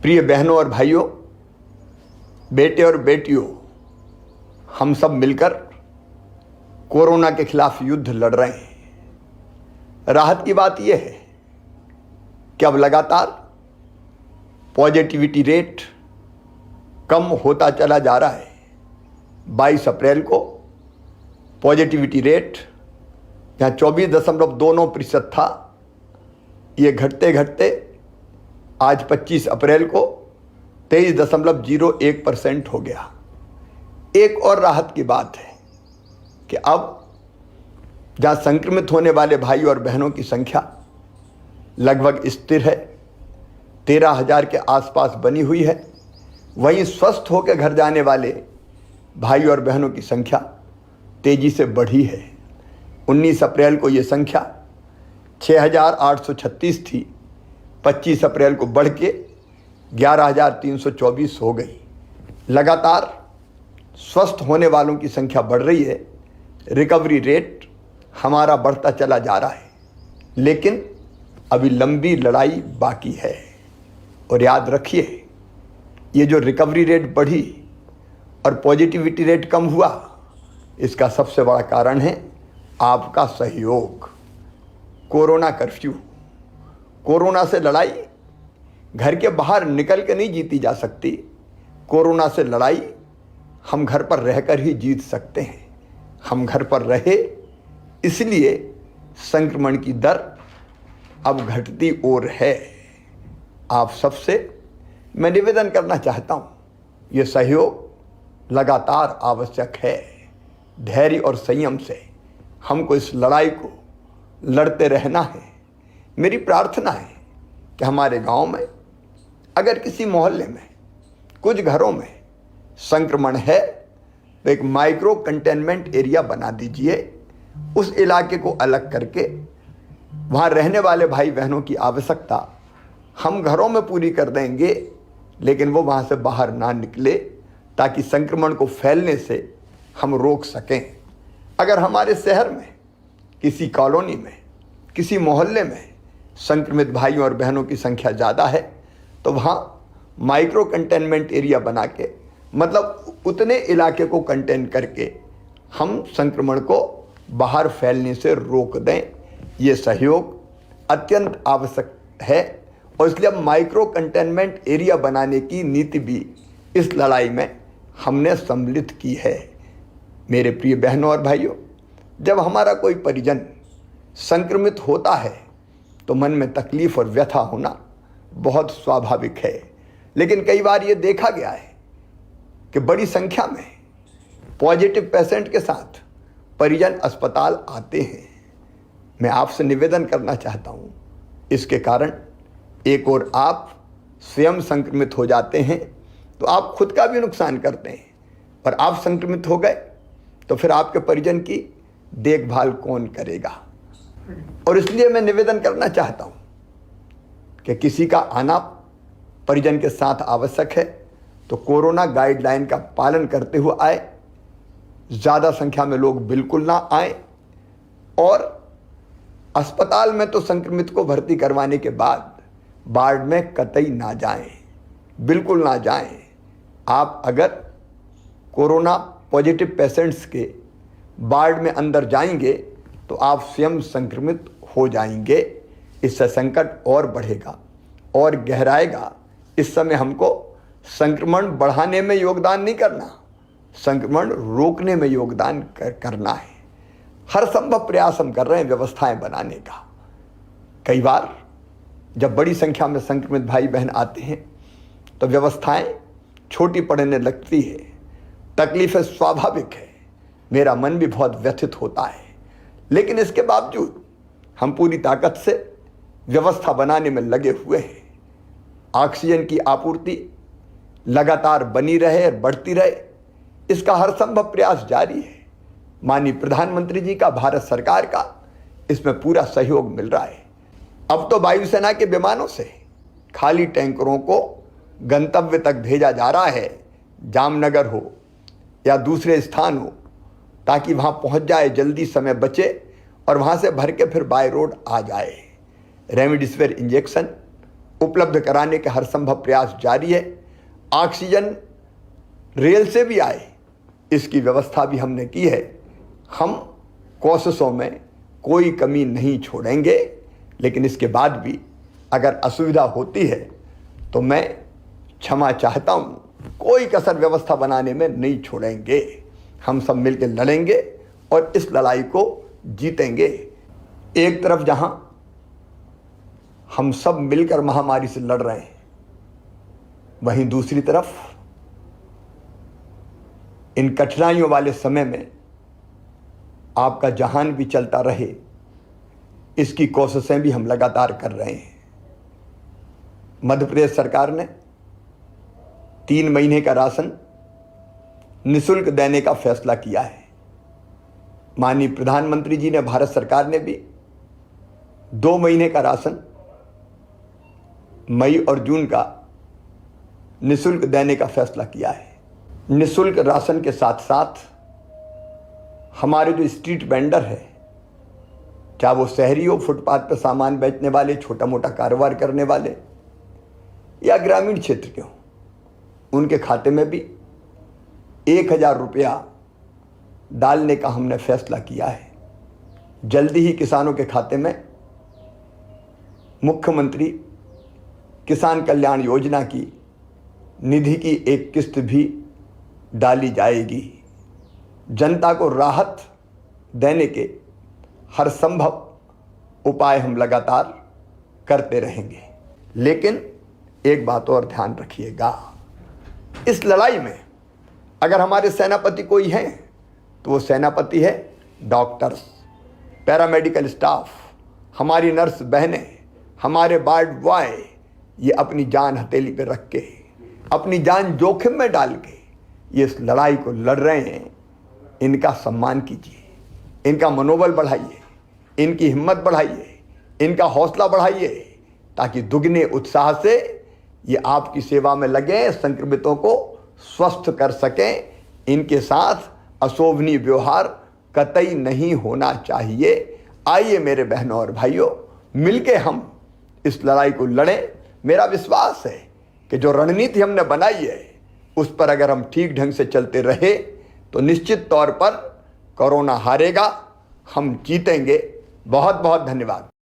प्रिय बहनों और भाइयों, बेटे और बेटियों, हम सब मिलकर कोरोना के खिलाफ युद्ध लड़ रहे हैं। राहत की बात यह है कि अब लगातार पॉजिटिविटी रेट कम होता चला जा रहा है। 22 अप्रैल को पॉजिटिविटी रेट जहाँ 24.29% था, ये घटते घटते आज 25 अप्रैल को 23.01% हो गया। एक और राहत की बात है कि अब जहाँ संक्रमित होने वाले भाई और बहनों की संख्या लगभग स्थिर है, 13,000 के आसपास बनी हुई है, वहीं स्वस्थ होकर घर जाने वाले भाई और बहनों की संख्या तेजी से बढ़ी है। 19 अप्रैल को ये संख्या 6,836 थी, 25 अप्रैल को बढ़ के 11,324 हो गई। लगातार स्वस्थ होने वालों की संख्या बढ़ रही है, रिकवरी रेट हमारा बढ़ता चला जा रहा है, लेकिन अभी लंबी लड़ाई बाकी है। और याद रखिए, ये जो रिकवरी रेट बढ़ी और पॉजिटिविटी रेट कम हुआ, इसका सबसे बड़ा कारण है आपका सहयोग। कोरोना कर्फ्यू, कोरोना से लड़ाई घर के बाहर निकल के नहीं जीती जा सकती। कोरोना से लड़ाई हम घर पर रहकर ही जीत सकते हैं। हम घर पर रहे, इसलिए संक्रमण की दर अब घटती और है। आप सबसे मैं निवेदन करना चाहता हूँ, ये सहयोग लगातार आवश्यक है। धैर्य और संयम से हमको इस लड़ाई को लड़ते रहना है। मेरी प्रार्थना है कि हमारे गांव में अगर किसी मोहल्ले में कुछ घरों में संक्रमण है तो एक माइक्रो कंटेनमेंट एरिया बना दीजिए। उस इलाके को अलग करके वहाँ रहने वाले भाई बहनों की आवश्यकता हम घरों में पूरी कर देंगे, लेकिन वो वहाँ से बाहर ना निकले, ताकि संक्रमण को फैलने से हम रोक सकें। अगर हमारे शहर में किसी कॉलोनी में, किसी मोहल्ले में संक्रमित भाइयों और बहनों की संख्या ज़्यादा है, तो वहाँ माइक्रो कंटेनमेंट एरिया बना के, मतलब उतने इलाके को कंटेन करके हम संक्रमण को बाहर फैलने से रोक दें। ये सहयोग अत्यंत आवश्यक है और इसलिए अब माइक्रो कंटेनमेंट एरिया बनाने की नीति भी इस लड़ाई में हमने सम्मिलित की है। मेरे प्रिय बहनों और भाइयों, जब हमारा कोई परिजन संक्रमित होता है तो मन में तकलीफ और व्यथा होना बहुत स्वाभाविक है, लेकिन कई बार ये देखा गया है कि बड़ी संख्या में पॉजिटिव पेशेंट के साथ परिजन अस्पताल आते हैं। मैं आपसे निवेदन करना चाहता हूँ, इसके कारण एक और आप स्वयं संक्रमित हो जाते हैं तो आप खुद का भी नुकसान करते हैं, और आप संक्रमित हो गए तो फिर आपके परिजन की देखभाल कौन करेगा। और इसलिए मैं निवेदन करना चाहता हूँ कि किसी का आना परिजन के साथ आवश्यक है तो कोरोना गाइडलाइन का पालन करते हुए आए। ज़्यादा संख्या में लोग बिल्कुल ना आए, और अस्पताल में तो संक्रमित को भर्ती करवाने के बाद वार्ड में कतई ना जाएं, बिल्कुल ना जाएं। आप अगर कोरोना पॉजिटिव पेशेंट्स के वार्ड में अंदर जाएंगे तो आप स्वयं संक्रमित हो जाएंगे। इससे संकट और बढ़ेगा और गहराएगा। इस समय हमको संक्रमण बढ़ाने में योगदान नहीं करना, संक्रमण रोकने में योगदान करना है। हर संभव प्रयास हम कर रहे हैं व्यवस्थाएं बनाने का। कई बार जब बड़ी संख्या में संक्रमित भाई बहन आते हैं तो व्यवस्थाएं छोटी पड़ने लगती है। तकलीफें स्वाभाविक है, मेरा मन भी बहुत व्यथित होता है, लेकिन इसके बावजूद हम पूरी ताकत से व्यवस्था बनाने में लगे हुए हैं। ऑक्सीजन की आपूर्ति लगातार बनी रहे और बढ़ती रहे, इसका हर संभव प्रयास जारी है। माननीय प्रधानमंत्री जी का, भारत सरकार का इसमें पूरा सहयोग मिल रहा है। अब तो वायुसेना के विमानों से खाली टैंकरों को गंतव्य तक भेजा जा रहा है, जामनगर हो या दूसरे स्थान हो, ताकि वहाँ पहुँच जाए, जल्दी समय बचे और वहाँ से भर के फिर बाय रोड आ जाए। रेमडेसिविर इंजेक्शन उपलब्ध कराने के हर संभव प्रयास जारी है। ऑक्सीजन रेल से भी आए, इसकी व्यवस्था भी हमने की है। हम कोशिशों में कोई कमी नहीं छोड़ेंगे, लेकिन इसके बाद भी अगर असुविधा होती है तो मैं क्षमा चाहता हूँ। कोई कसर व्यवस्था बनाने में नहीं छोड़ेंगे। हम सब मिलकर लड़ेंगे और इस लड़ाई को जीतेंगे। एक तरफ जहां हम सब मिलकर महामारी से लड़ रहे हैं, वहीं दूसरी तरफ इन कठिनाइयों वाले समय में आपका जहान भी चलता रहे, इसकी कोशिशें भी हम लगातार कर रहे हैं। मध्य प्रदेश सरकार ने 3 महीने का राशन निःशुल्क देने का फैसला किया है। माननीय प्रधानमंत्री जी ने, भारत सरकार ने भी 2 महीने का राशन मई और जून का निःशुल्क देने का फैसला किया है। निःशुल्क राशन के साथ साथ हमारे जो स्ट्रीट वेंडर है, चाहे वो शहरी हो, फुटपाथ पर सामान बेचने वाले, छोटा मोटा कारोबार करने वाले या ग्रामीण क्षेत्र के हों, उनके खाते में भी 1000 रुपया डालने का हमने फैसला किया है। जल्दी ही किसानों के खाते में मुख्यमंत्री किसान कल्याण योजना की निधि की एक किस्त भी डाली जाएगी। जनता को राहत देने के हर संभव उपाय हम लगातार करते रहेंगे। लेकिन एक बात और ध्यान रखिएगा, इस लड़ाई में अगर हमारे सेनापति कोई हैं तो वो सेनापति है डॉक्टर्स, पैरामेडिकल स्टाफ, हमारी नर्स बहनें, हमारे वार्ड बॉय। ये अपनी जान हथेली पे रख के, अपनी जान जोखिम में डाल के ये इस लड़ाई को लड़ रहे हैं। इनका सम्मान कीजिए, इनका मनोबल बढ़ाइए, इनकी हिम्मत बढ़ाइए, इनका हौसला बढ़ाइए, ताकि दुगने उत्साह से ये आपकी सेवा में लगे, संक्रमितों को स्वस्थ कर सकें। इनके साथ अशोभनीय व्यवहार कतई नहीं होना चाहिए। आइए मेरे बहनों और भाइयों, मिलके हम इस लड़ाई को लड़ें। मेरा विश्वास है कि जो रणनीति हमने बनाई है उस पर अगर हम ठीक ढंग से चलते रहे तो निश्चित तौर पर कोरोना हारेगा, हम जीतेंगे। बहुत बहुत धन्यवाद।